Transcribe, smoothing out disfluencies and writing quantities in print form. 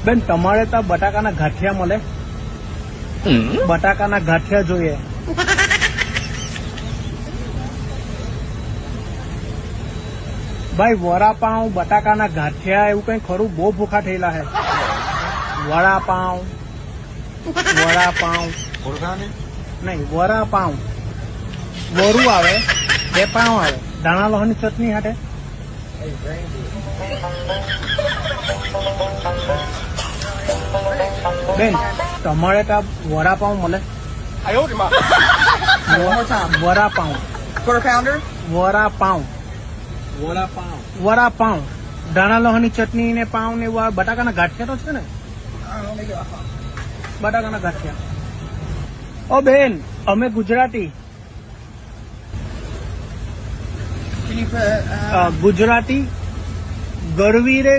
બેન તમારે ત્યાં બટાકાના ગાંઠિયા મળે? બટાકાના ગાંઠિયા જોઈએ. ભાઈ વડાપાઉં, બટાકાના ગાંઠિયા એવું કઈ ખરું? બહુ ભૂખા થયેલા હે. વડાપાઉં, વડાપાઉં નહીં, વડાપાઉં. વરું આવે, બે પાઉં આવે, ધાણા લોહની ચટણી હાટે. બેન તમારે ત્યાં વડાપાઉં મળે? વડાપાઉં. Quarter pounder? વડાપાઉં. વડાપાઉં. ધાણા લોહની ચટણી ને પાઉં ને એવું બટાકાના ગાંઠિયા તો છે ને? બટાકાના ગાંઠિયા. ઓ બેન અમે Gujarati. Can you put, Gujarati ગરવી રે